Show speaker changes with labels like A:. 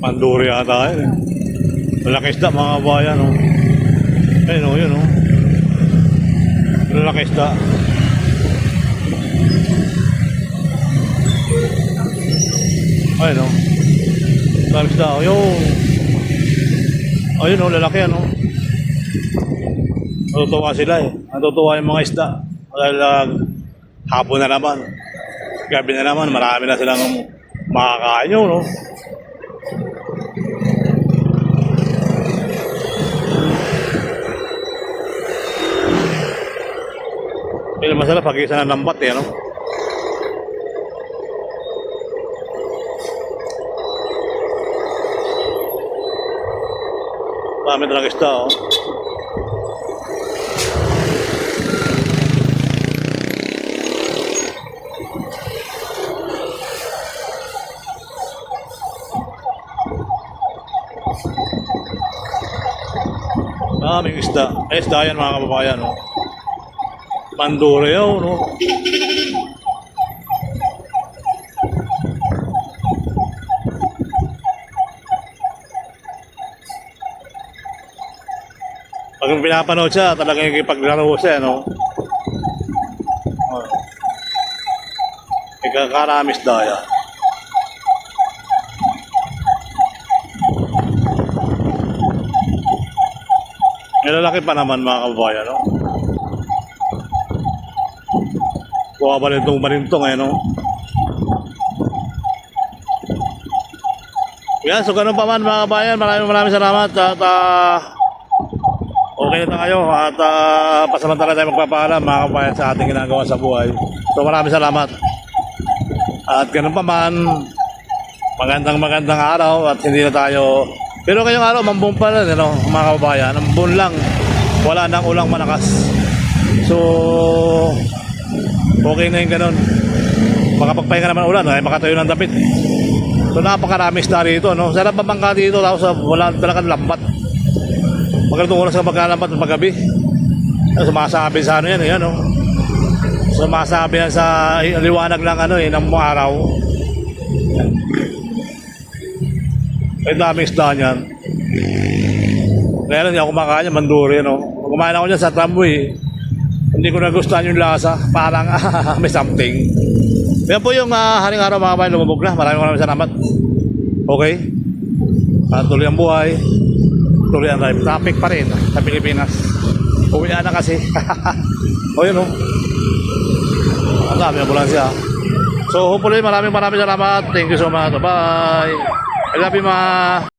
A: Manduri yata yun. Malaki isda mga kabayan. Oh. Ayun o, yun o. Malaki isda. Ayun o. Malaki isda. Ayun. Ayun o, lalaki ano. Natutuwa sila eh. Natutuwa yung mga isda. Dahil hapon na naman. Gabi na naman. Marami na silang makakain yun no. Pero masarap pag isa na lambat eh, ano? Marami talaga isda, oh. Maraming isda. Ay, isda yan mga kababayan, oh. Manduri yun, no? Pag pinapanood siya, talagang ikipaglaro siya, no? Ikakaramis daya. Nilalaki pa naman mga kababayan, no? Kuha balintong eh, no? Yan, so ganun pa man mga kabayan, maraming salamat at okay na tayo at pasamantala tayo magpapaalam mga kabayan sa ating ginagawa sa buhay. So maraming salamat. At ganun pa man, magandang araw at hindi na tayo, pero ngayong araw mambun pa rin, no, mga kabayan, mambun lang, wala nang ulang malakas. So okay na yung ganun. Makapagpahinga naman ulan, ay makatayo ng dapit. So napakarami isda rito, no? Sarap pamangka dito, tapos wala talagang lambat. Magandang oras ka magkalambat ng paggabi. Sumasabi sa ano yan, yan, no? Sumasabi yan sa liwanag lang, ano, ng araw. Ay daming isda niyan. Kaya lang, hindi ako kumakain, manduri, no? Kumain ako dyan sa tramway. Hindi ko nagustuhan yung lasa. Parang may something. Yan po yung haring araw mga kabayan, lumubog na. Maraming salamat. Okay? Tuloy ang buhay. Tuloy ang life. Traffic pa rin sa Pilipinas. Uwian na kasi. O yun o. Ang dami ambulansya. So hopefully maraming salamat. Thank you so much. Bye. I love you ma.